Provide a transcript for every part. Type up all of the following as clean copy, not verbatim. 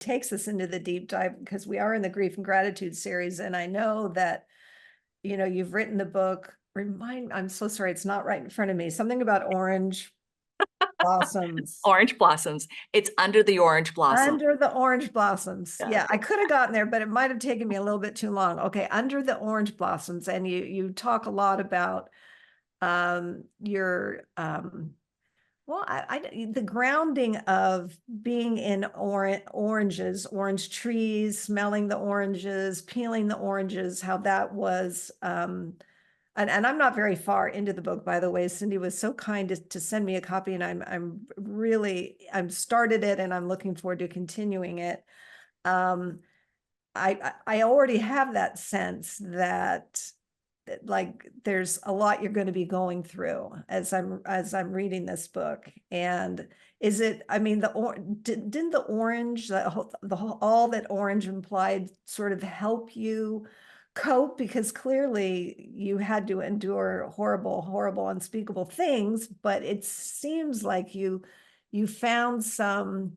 takes us into the deep dive, because we are in the grief and gratitude series. And I know that, you've written the book. I'm so sorry, it's not right in front of me. Something about orange blossoms. Orange blossoms. It's under the orange blossom. Under the orange blossoms. Yeah. Yeah, I could have gotten there, but it might have taken me a little bit too long. Okay, under the orange blossoms. And you talk a lot about your well, the grounding of being in oranges, orange trees, smelling the oranges, peeling the oranges, how that was and I'm not very far into the book, by the way. Cindy was so kind to send me a copy, and I'm started it, and I'm looking forward to continuing it. Um, I already have that sense that like there's a lot you're going to be going through as I'm reading this book. And is it, I mean, didn't the orange, all that orange implied sort of help you cope? Because clearly you had to endure horrible, unspeakable things, but it seems like you found some,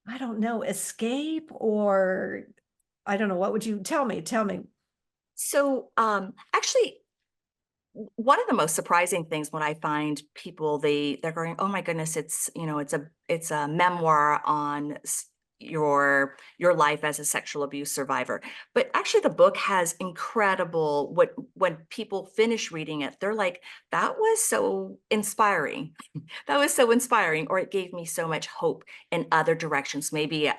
I don't know, escape, or I don't know. What would you tell me? Tell me. So actually, one of the most surprising things when I find people, they're going, oh my goodness, it's a memoir on your life as a sexual abuse survivor. But actually the book has incredible, when people finish reading it, they're like, that was so inspiring. That was so inspiring, or it gave me so much hope in other directions. Maybe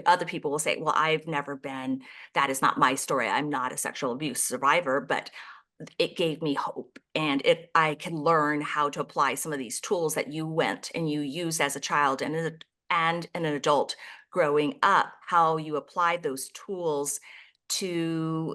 other people will say, well, that is not my story. I'm not a sexual abuse survivor, but it gave me hope, and I can learn how to apply some of these tools that you went and you used as a child and an adult growing up, how you applied those tools to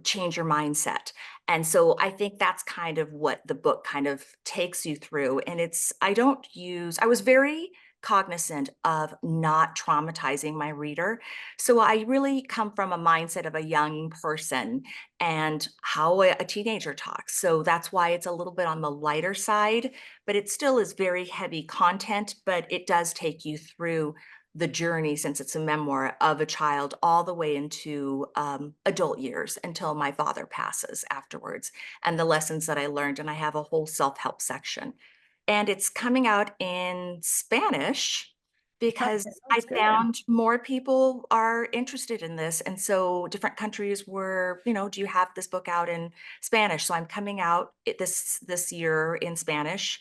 change your mindset. And so I think that's kind of what the book kind of takes you through. And I was very cognizant of not traumatizing my reader. So I really come from a mindset of a young person and how a teenager talks. So that's why it's a little bit on the lighter side, but it still is very heavy content, but it does take you through the journey, since it's a memoir of a child, all the way into adult years until my father passes afterwards, and the lessons that I learned. And I have a whole self-help section. And it's coming out in Spanish because Okay, I that's good. found more people are interested in this. And so different countries were, do you have this book out in Spanish? So I'm coming out this year in Spanish.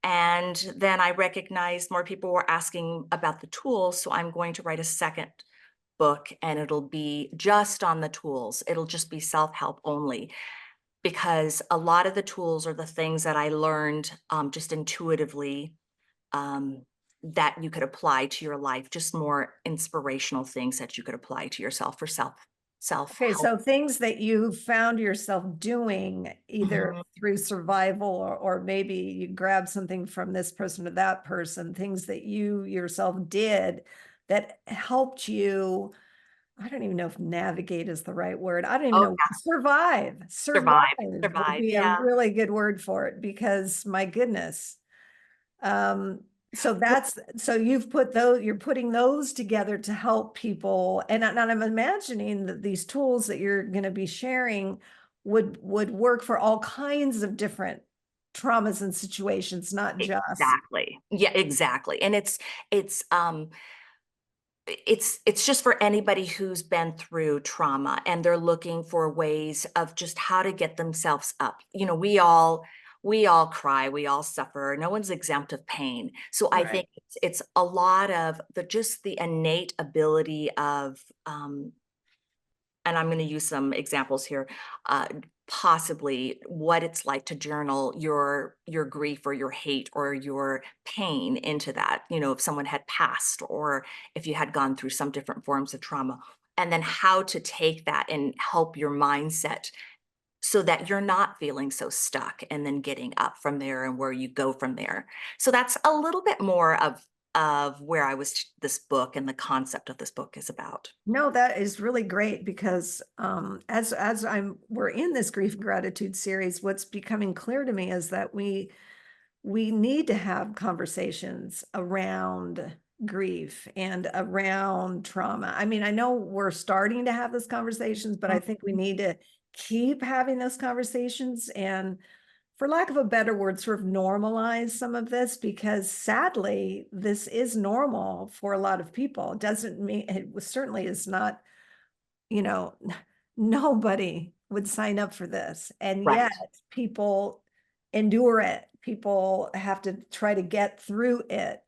And then I recognized more people were asking about the tools. So I'm going to write a second book, and it'll be just on the tools. It'll just be self-help only, because a lot of the tools are the things that I learned just intuitively, um, that you could apply to your life, just more inspirational things that you could apply to yourself for Okay, self-help. so things that you found yourself doing either Mhm. through survival, or maybe you grab something from this person or that person, things that you yourself did that helped you. I don't even know if navigate is the right word. I don't even Oh, know. yeah. Survive. Survive Survive, would survive. be a Yeah. really good word for it, because my goodness. Um, so you're putting those together to help people. And I'm imagining that these tools that you're going to be sharing would work for all kinds of different traumas and situations, not just Exactly. Yeah, exactly. And it's just for anybody who's been through trauma and they're looking for ways of just how to get themselves up. We all cry, we all suffer. No one's exempt of pain. So I right. think it's a lot of the innate ability of and I'm going to use some examples here, uh, possibly what it's like to journal your grief or your hate or your pain into that. If someone had passed, or if you had gone through some different forms of trauma, and then how to take that and help your mindset so that you're not feeling so stuck, and then getting up from there and where you go from there. So that's a little bit more of where this book and the concept of this book is about. No, that is really great, because as we're in this grief and gratitude series, what's becoming clear to me is that we need to have conversations around grief and around trauma? I mean, I know we're starting to have those conversations, but I think we Mhm. need to keep having those conversations and, for lack of a better word, sort of normalize some of this, because sadly, this is normal for a lot of people. It doesn't mean it certainly is not, you know, nobody would sign up for this. And yet Right. people endure it. People have to try to get through it,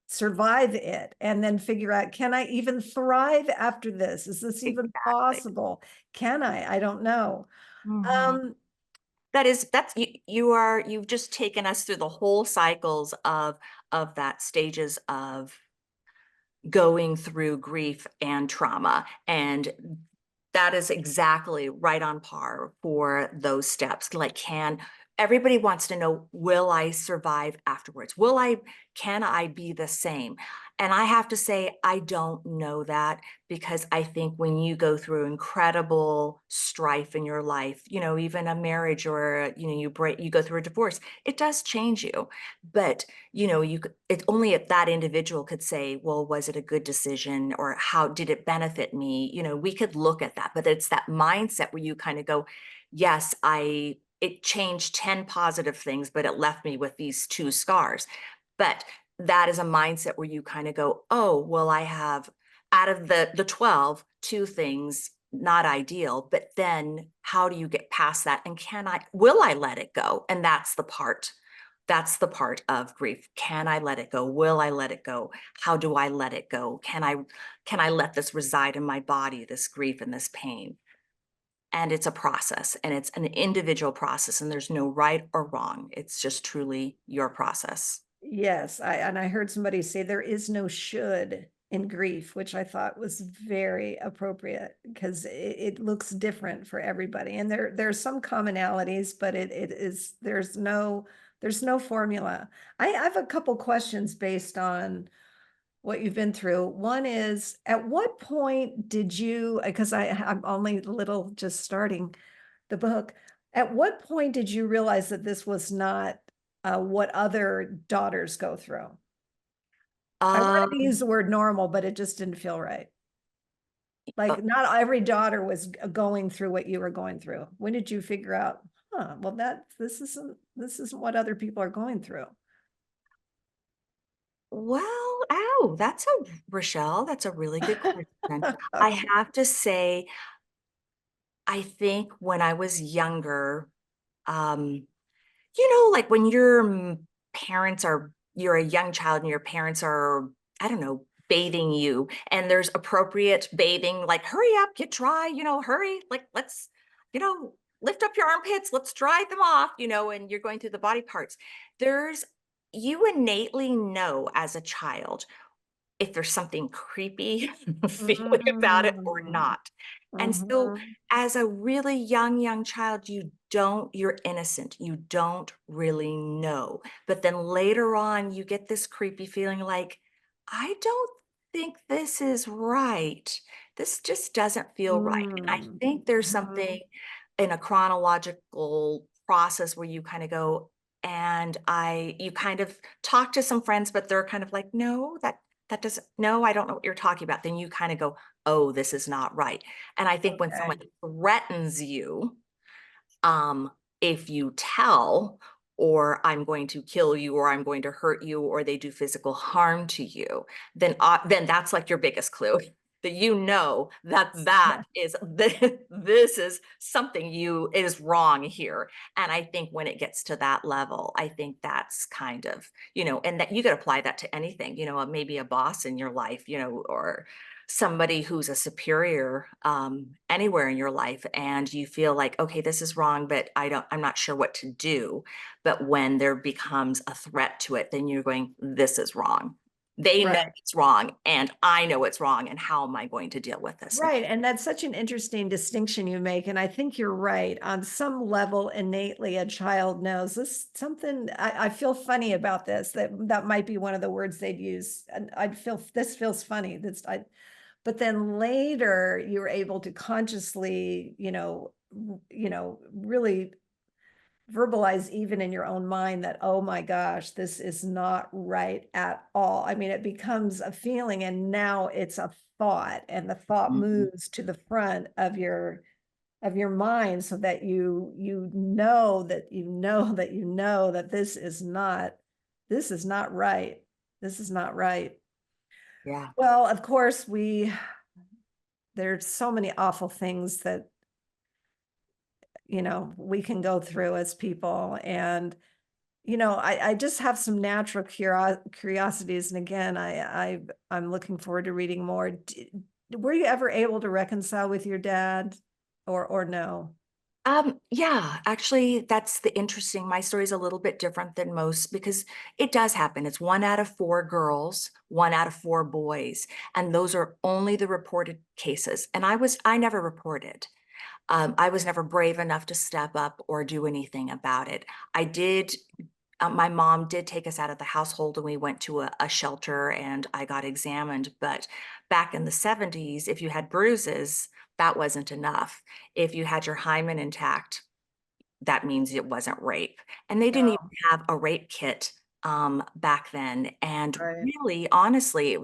survive it, and then figure out, can I even thrive after this? Is this even Exactly. possible? Can I? I don't know. Mhm. Um, That's you've just taken us through the whole cycles of that stages of going through grief and trauma. And that is exactly right on par for those steps. Like, everybody wants to know, will I survive afterwards? Can I be the same? And I have to say, I don't know that, because I think when you go through incredible strife in your life, even a marriage, or, you go through a divorce, it does change you. But it's only if that individual could say, well, was it a good decision, or how did it benefit me? We could look at that, but it's that mindset where you kind of go, yes, it changed 10 positive things, but it left me with these two scars. But that is a mindset where you kind of go, oh, well, I have, out of the 12, two things not ideal, but then how do you get past that? And will I let it go? And that's the part of grief. Can I let it go? Will I let it go? How do I let it go? Can I let this reside in my body, this grief and this pain? And it's a process, and it's an individual process, and there's no right or wrong. It's just truly your process. yes, I heard somebody say there is no should in grief, which I thought was very appropriate, because it looks different for everybody. And there's some commonalities, but it is there's no formula. I have a couple questions based on what you've been through. One is, at what point did you, because I'm only a little just starting the book, at what point did you realize that this was not what other daughters go through? I wanted to use Um, the word normal, but it just didn't feel right. uh, Like, not every daughter was going through what you were going through. When did you figure out, well, this isn't what other people are going through? well, ow, Rochelle, that's a really good question. I have to say, I think when I was younger, um, like when you're a young child and your parents are, I don't know, bathing you, and there's appropriate bathing, like, hurry up, get dry, hurry, like, let's, you know, lift up your armpits, let's dry them off, and you're going through the body parts. There's, you innately know as a child if there's something creepy feeling about it or Mm, not. And so mhm, as a really young child, you're innocent. You don't really know. But then later on, you get this creepy feeling like, I don't think this is right. This just doesn't feel right. And I mm, think there's mhm. something in a chronological process where you kind of go, and you kind of talk to some friends, but they're kind of like, no, that doesn't, no, I don't know what you're talking about. Then you kind of go, oh, this is not right. And I think when someone Okay. threatens you, um, if you tell, or I'm going to kill you, or I'm going to hurt you, or they do physical harm to you, then that's like your biggest clue that that is this is something you is wrong here. And I think when it gets to that level, I think that's kind of, and that you could apply that to anything, maybe a boss in your life, or somebody who's a superior, anywhere in your life, and you feel like, okay, this is wrong, but I'm not sure what to do. But when there becomes a threat to it, then you're going, this is wrong. They know Right. it's wrong, and I know it's wrong, and how am I going to deal with this? Right. And that's such an interesting distinction you make. And I think you're right. On some level, innately, a child knows this something. I feel funny about this. That might be one of the words they'd use. And I'd feel this feels funny. But then later you're able to consciously, really verbalize even in your own mind that, oh my gosh, this is not right at all. I mean, it becomes a feeling and now it's a thought, and the thought Mhm. moves to the front of your mind so that you know that you know that you know that this is not right. This is not right. Yeah. Well, of course, there's so many awful things that, we can go through as people. And, I just have some natural curiosities. And again, I'm looking forward to reading more. Were you ever able to reconcile with your dad, or no? Yeah, actually, that's the interesting. My story is a little bit different than most because it does happen. It's 1 out of 4 girls, 1 out of 4 boys, and those are only the reported cases. And I never reported. I was never brave enough to step up or do anything about it. I did. My mom did take us out of the household and we went to a shelter and I got examined. But back in the 70s, if you had bruises, that wasn't enough. If you had your hymen intact, that means it wasn't rape. And they didn't even No, have a rape kit back then. And right. really, honestly,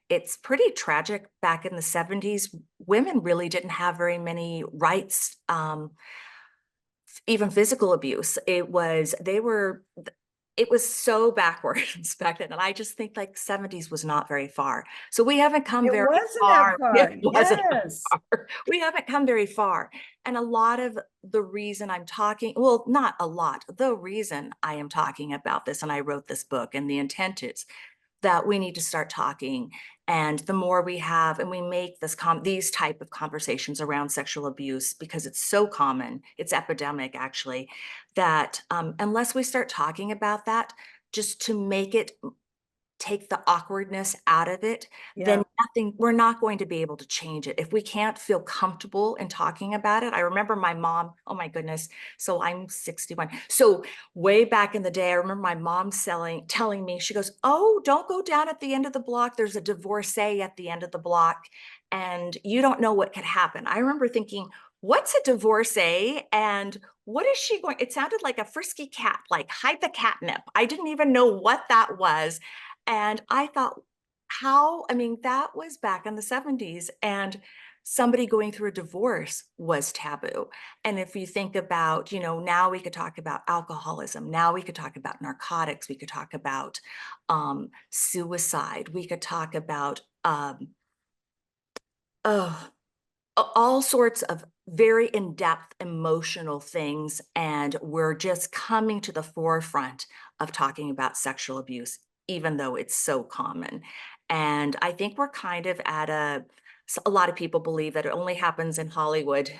it's pretty tragic back in the 70s. Women really didn't have very many rights, even physical abuse. It was so backwards back then. And I just think like 70s was not very far. So we haven't come It very wasn't that far. It far. wasn't Yes. far. We haven't come very far. And a lot of the reason I'm talking, well, not a lot, the reason I am talking about this and I wrote this book and the intent is that we need to start talking. And the more we have, and we make these type of conversations around sexual abuse, because it's so common, it's epidemic actually, that unless we start talking about that, just to make it take the awkwardness out of it, then Yeah. we're not going to be able to change it. If we can't feel comfortable in talking about it, I remember my mom, oh my goodness, so I'm 61. So way back in the day, I remember my mom telling me, she goes, oh, don't go down at the end of the block. There's a divorcee at the end of the block and you don't know what could happen. I remember thinking, what's a divorcee and what is she going? It sounded like a frisky cat, like hide the catnip. I didn't even know what that was. And I thought, I mean, that was back in the 70s, and somebody going through a divorce was taboo. And if you think about, now we could talk about alcoholism, now we could talk about narcotics, we could talk about suicide, we could talk about, oh, all sorts of very in-depth emotional things, and we're just coming to the forefront of talking about sexual abuse, even though it's so common. And I think we're kind of at a lot of people believe that it only happens in Hollywood.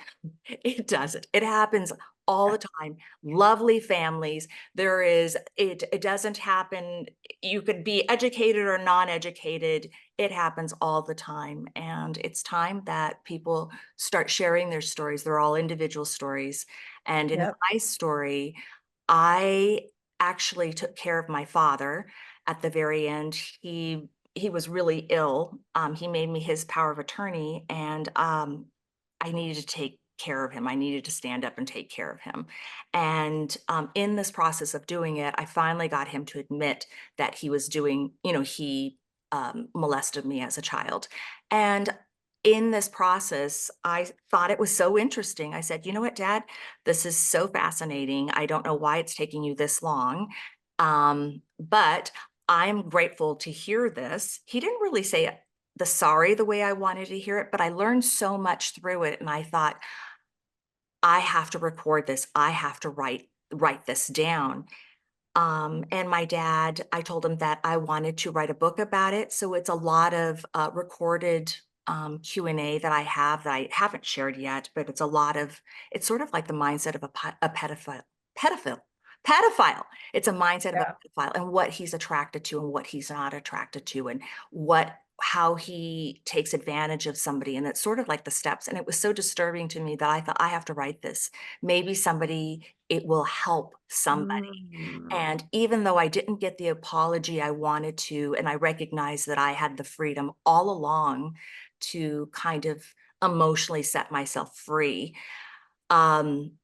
It doesn't. It happens all the time. Lovely families. It doesn't happen. You could be educated or non-educated. It happens all the time. And it's time that people start sharing their stories. They're all individual stories. And in Yep. my story, I actually took care of my father at the very end. He was really ill. He made me his power of attorney, and I needed to take care of him. I needed to stand up and take care of him. And in this process of doing it, I finally got him to admit that he was doing, he molested me as a child. And in this process, I thought it was so interesting. I said, you know what, Dad, this is so fascinating. I don't know why it's taking you this long. But I'm grateful to hear this. He didn't really say the sorry the way I wanted to hear it, but I learned so much through it. And I thought, I have to record this. I have to write this down. And my dad, I told him that I wanted to write a book about it. So it's a lot of recorded Q&A that I have that I haven't shared yet, but it's sort of like the mindset of a pedophile, pedophile. It's a mindset of a Yeah. pedophile and what he's attracted to and what he's not attracted to and how he takes advantage of somebody. And it's sort of like the steps. And it was so disturbing to me that I thought I have to write this. Maybe it will help somebody. Mm. And even though I didn't get the apology I wanted to, and I recognized that I had the freedom all along to kind of emotionally set myself free, um,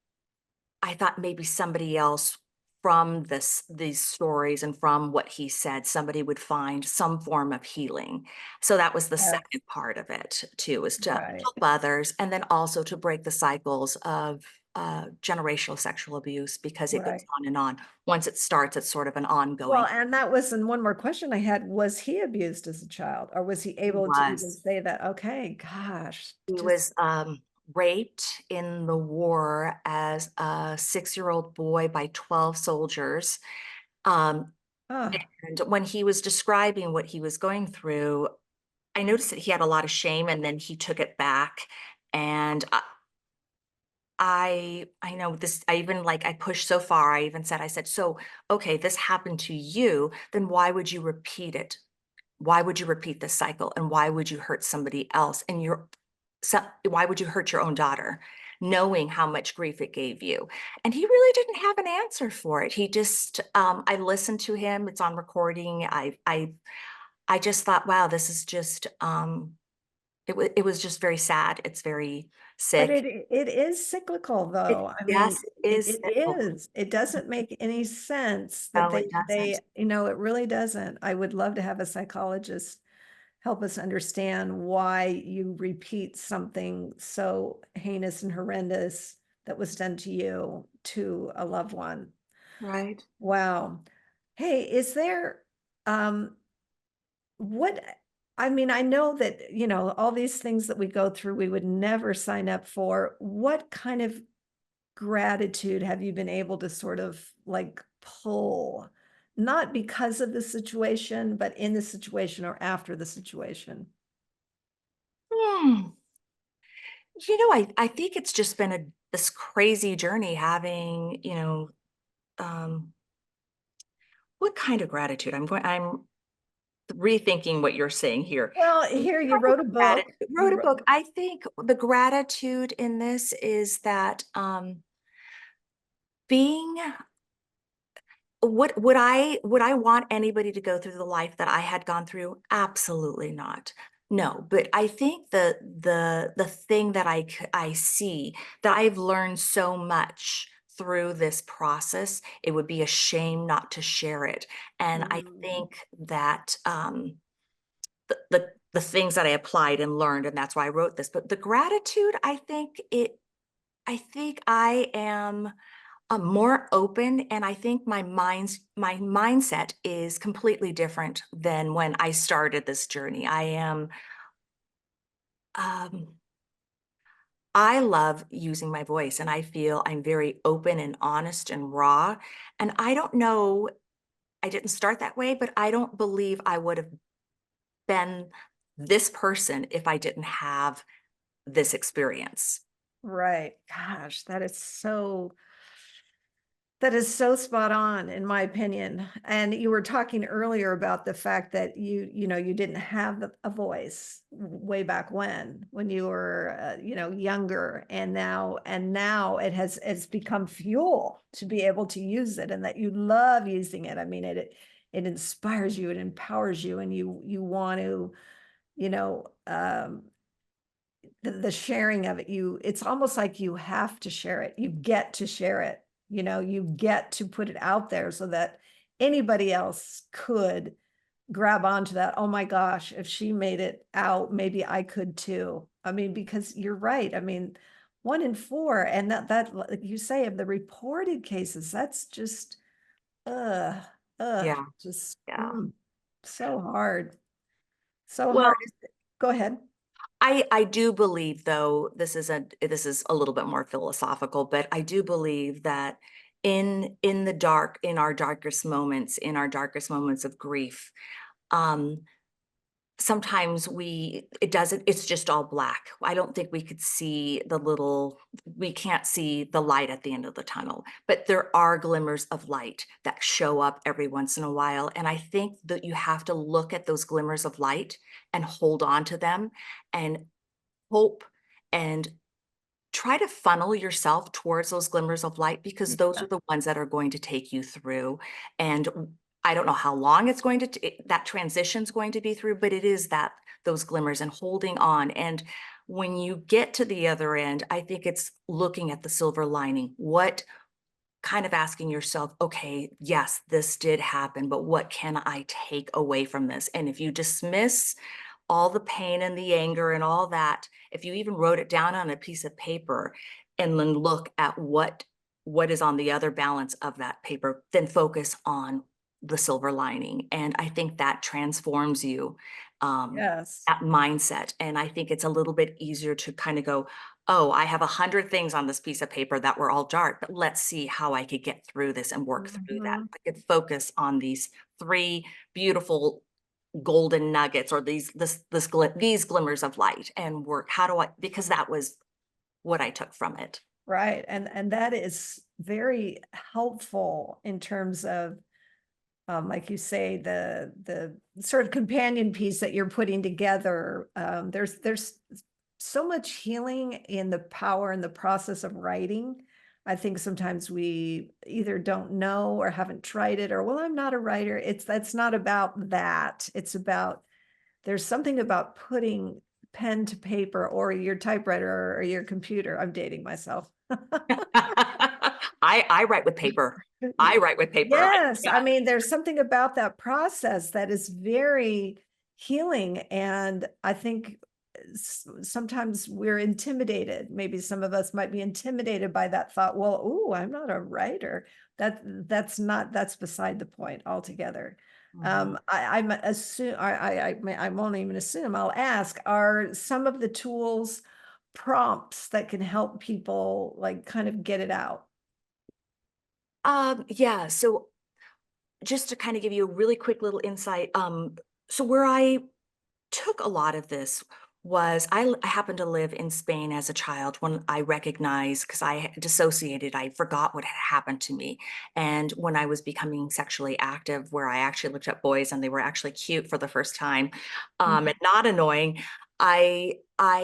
I thought maybe somebody else from these stories and from what he said, somebody would find some form of healing. So that was the Yes, second part of it too, is to right, help others and then also to break the cycles of generational sexual abuse, because it goes right. on and on. Once it starts, it's sort of an Well, ongoing. and that was, and one more question I had, was he abused as a child, or was he He able to even was. say that? Okay, gosh, He just, was raped in the war as a 6-year-old boy by 12 soldiers. Um, oh, and when he was describing what he was going through, I noticed that he had a lot of shame, and then he took it back. And I know this, I even like, I pushed so far. I said, so, okay, this happened to you, then why would you repeat it? Why would you repeat this cycle? And why would you hurt somebody else? And why would you hurt your own daughter, knowing how much grief it gave you? And he really didn't have an answer for it. He just, I listened to him. It's on recording. I just thought, wow, this is just, it was just very sad. It's very but sick. it is cyclical though. I mean, Yes, it it, is. it is. It doesn't make any sense that No, it they, doesn't. it really doesn't. I would love to have a psychologist help us understand why you repeat something so heinous and horrendous that was done to you to a loved one. Right. Wow. Hey, is there what I mean, I know that, all these things that we go through, we would never sign up for. What kind of gratitude have you been able to sort of like pull? Not because of the situation, but in the situation or after the situation. Hmm. I think it's just been this crazy journey having, um, what kind of gratitude? I'm rethinking what you're saying here. Well, here you wrote a book. Wrote a book. I think the gratitude in this is that being would I want anybody to go through the life that I had gone through? Absolutely not. No, but I think the thing that I see that I've learned so much through this process, it would be a shame not to share it. And I Mm, think that the things that I applied and learned, and that's why I wrote this. But the gratitude, I think I am more open, and I think my mindset is completely different than when I started this journey. Um, I love using my voice, and I feel I'm very open and honest and raw. And I don't know, I didn't start that way, but I don't believe I would have been this person if I didn't have this experience. right. Gosh, that is so spot on, in my opinion. And you were talking earlier about the fact that you didn't have a voice way back when you were, younger, and now it's become fuel to be able to use it, and that you love using it. I mean, it inspires you, it empowers you, and you want to, you know, the sharing of it, it's almost like you have to share it, you get to share it, you get to put it out there so that anybody else could grab onto that. Oh my gosh, if she made it out, maybe I could too. I mean, because you're right. I mean, 1 in 4, and like you say, of the reported cases, that's just uh Yeah, just yeah. so hard, so Well, hard. Go ahead. I do believe, though, this is a little bit more philosophical, but I do believe that in the dark, in our darkest moments of grief, um, sometimes it's just all black. I don't think we can't see the light at the end of the tunnel, but there are glimmers of light that show up every once in a while. And I think that you have to look at those glimmers of light and hold on to them and hope, and try to funnel yourself towards those glimmers of light, because those Yeah. are the ones that are going to take you through. And I don't know how long it's going to that transition's going to be through, but it is those glimmers and holding on. And when you get to the other end, I think it's looking at the silver lining. kind of asking yourself, okay, yes, this did happen, but what can I take away from this? And if you dismiss all the pain and the anger and all that, if you even wrote it down on a piece of paper and then look at what is on the other balance of that paper, then focus on the silver lining. And I think that transforms you, Yes. that mindset. And I think it's a little bit easier to kind of go, oh, I have 100 things on this piece of paper that were all dark, but let's see how I could get through this and work through that. Mhm. I could focus on these three beautiful golden nuggets, or these glimmers of light, and work. How do I, because that was what I took from it. Right. And that is very helpful in terms of, like you say, the sort of companion piece that you're putting together. There's so much healing in the power and the process of writing. I think sometimes we either don't know or haven't tried it, or, well, I'm not a writer. That's not about that. It's about, there's something about putting pen to paper, or your typewriter or your computer. I'm dating myself. I write with paper. I write with paper. Yes, Yeah. I mean, there's something about that process that is very healing, and I think sometimes we're intimidated. Maybe some of us might be intimidated by that thought. Well, oh, I'm not a writer. That's beside the point altogether. Mhm. I'm assume I won't even assume. I'll ask: are some of the tools prompts that can help people like kind of get it out? Yeah. So just to kind of give you a really quick little insight, so where I took a lot of this was I happened to live in Spain as a child when I recognized, because I had dissociated, I forgot what had happened to me. And when I was becoming sexually active, where I actually looked at boys and they were actually cute for the first time, and not annoying, I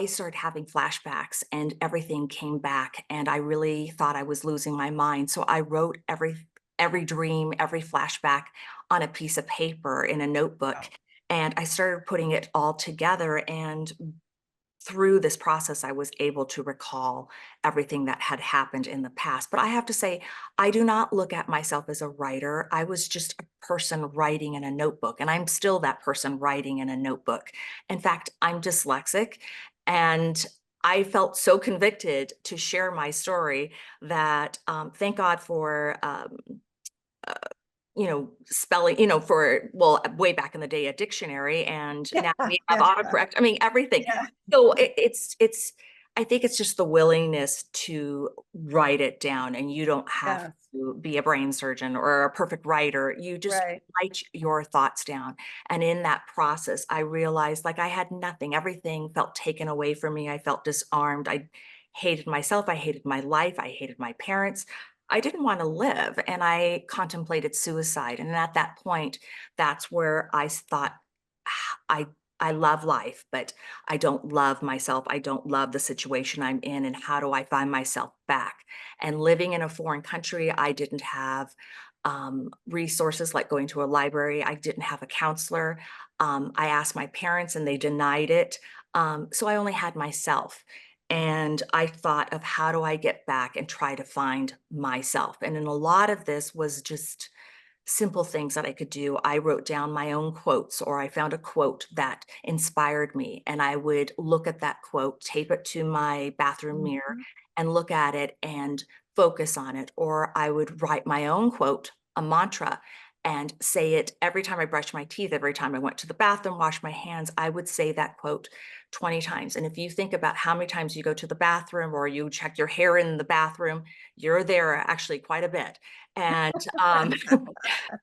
started having flashbacks and everything came back, and I really thought I was losing my mind. So I wrote every dream, every flashback on a piece of paper in a notebook, Wow. and I started putting it all together. And through this process, I was able to recall everything that had happened in the past. But I have to say, I do not look at myself as a writer. I was just a person writing in a notebook, and I'm still that person writing in a notebook. In fact, I'm dyslexic, and I felt so convicted to share my story that, thank God for uh, spelling, for, well, way back in the day, a dictionary, and Yeah, now we have yeah, autocorrect. I mean, everything. yeah, So I think it's just the willingness to write it down, and you don't have yes, to be a brain surgeon or a perfect writer. You just right. write your thoughts down. And in that process, I realized, like, I had nothing. Everything felt taken away from me. I felt disarmed. I hated myself. I hated my life. I hated my parents. I didn't want to live, and I contemplated suicide. And at that point, that's where I thought, "Ah, I love life, but I don't love myself. I don't love the situation I'm in. And how do I find myself back?" And living in a foreign country, I didn't have resources like going to a library. I didn't have a counselor. I asked my parents and they denied it. So I only had myself. And I thought of, how do I get back and try to find myself? And in a lot of this was just simple things that I could do. I wrote down my own quotes, or I found a quote that inspired me, and I would look at that quote, tape it to my bathroom mirror, Mhm. and look at it and focus on it. Or I would write my own quote, a mantra, and say it every time I brushed my teeth, every time I went to the bathroom, washed my hands. I would say that quote 20 times. And if you think about how many times you go to the bathroom or you check your hair in the bathroom, you're there actually quite a bit. And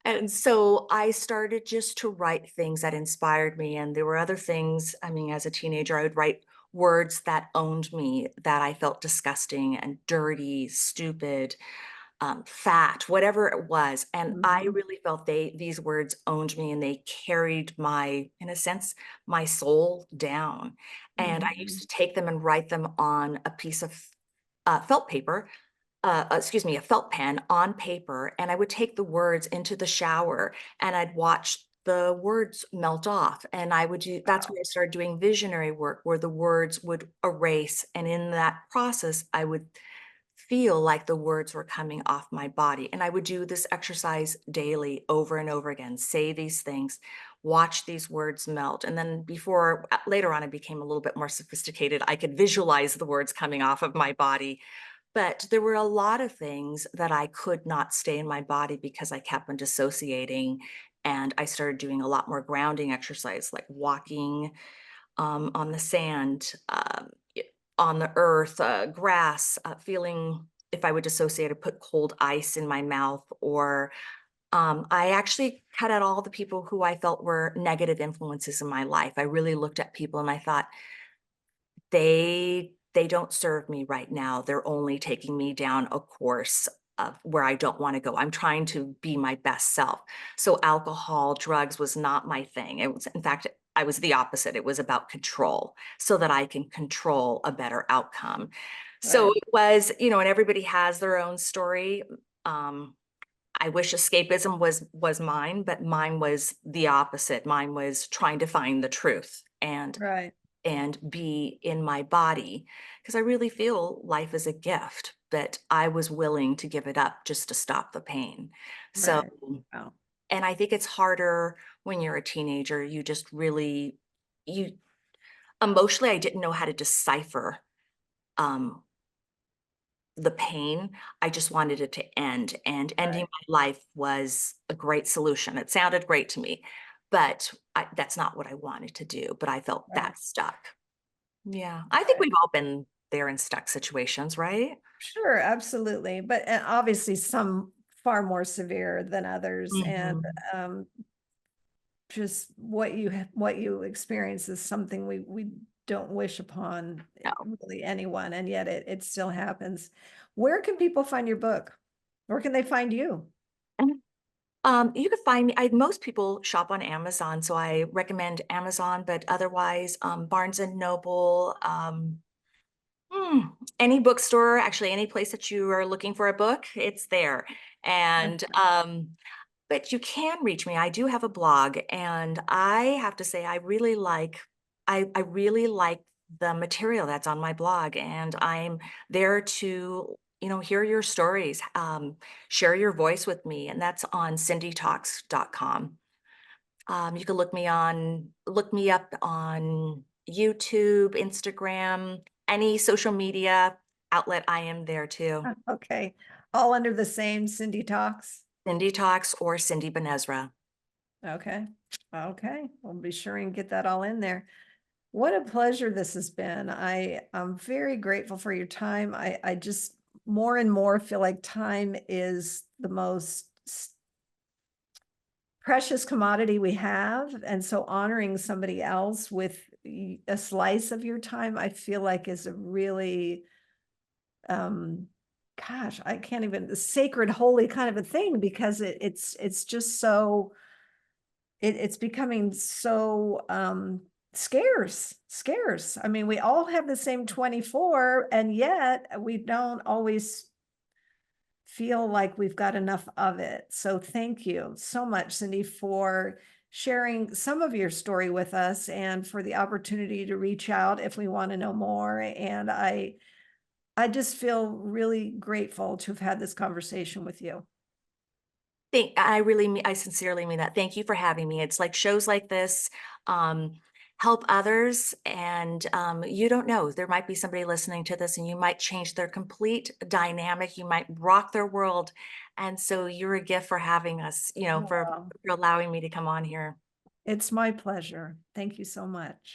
and so I started just to write things that inspired me. And there were other things. I mean, as a teenager, I would write words that owned me, that I felt disgusting and dirty, stupid, fat, whatever it was. And I Mhm. really felt these words owned me, and they carried my, in a sense, my soul down. And I used Mhm. to take them and write them on a piece of felt paper, excuse me, a felt pen on paper, and I would take the words into the shower and I'd watch the words melt off. And I would do, that's Wow. where I started doing visionary work, where the words would erase. And in that process, I would feel like the words were coming off my body. And I would do this exercise daily over and over again, say these things, watch these words melt. And then before later on, I became a little bit more sophisticated. I could visualize the words coming off of my body. But there were a lot of things that I could not stay in my body because I kept on dissociating. And I started doing a lot more grounding exercise, like walking on the sand, on the earth, grass, feeling if I would dissociate, I put cold ice in my mouth, or I actually cut out all the people who I felt were negative influences in my life. I really looked at people and I thought, they don't serve me right now. They're only taking me down a course of where I don't want to go. I'm trying to be my best self. So alcohol, drugs was not my thing. It was, in fact, I was the opposite. It was about control so that I can control a better outcome. So Right. it was, and everybody has their own story. Um, I wish escapism was mine, but mine was the opposite. Mine was trying to find the truth Right. and be in my body, because I really feel life is a gift, but I was willing to give it up just to stop the pain. So, Right. Wow. and I think it's harder when you're a teenager. You just really, you emotionally, I didn't know how to decipher um, the pain. I just wanted it to end, and ending Right. my life was a great solution. It sounded great to me, but that's not what I wanted to do. But I felt Right. that stuck. Yeah, I think Right. we've all been there in stuck situations, right? Sure, absolutely. But obviously some far more severe than others. And Mhm. um, just what you experience is something we don't wish upon No. really anyone, and yet it still happens. Where can people find your book? Where can they find you? And, you can find me. Most people shop on Amazon, so I recommend Amazon, but otherwise, Barnes and Noble, hmm, any bookstore, actually any place that you are looking for a book, it's there. And but you can reach me. I do have a blog, and I have to say I really like the material that's on my blog, and I'm there to, hear your stories, share your voice with me, and that's on cindytalks.com. You can look me up on YouTube, Instagram, any social media outlet. I am there too. Okay, all under the same Cindy Talks. Cindy Talks or Cindy Benezra. Okay, okay, we'll be sure and get that all in there. What a pleasure this has been. I'm very grateful for your time. I just more and more feel like time is the most precious commodity we have. And so honoring somebody else with a slice of your time, I feel like is a really, um, gosh, I can't even, sacred, holy kind of a thing, because it's just so, it's becoming so, scarce. I mean, we all have the same 24, and yet we don't always feel like we've got enough of it. So thank you so much, Cindy, for sharing some of your story with us and for the opportunity to reach out if we want to know more. And I just feel really grateful to have had this conversation with you. I sincerely mean that. Thank you for having me. It's like shows like this um, help others, and you don't know. There might be somebody listening to this, and you might change their complete dynamic. You might rock their world, and so you're a gift for having us. Wow. For allowing me to come on here. It's my pleasure. Thank you so much.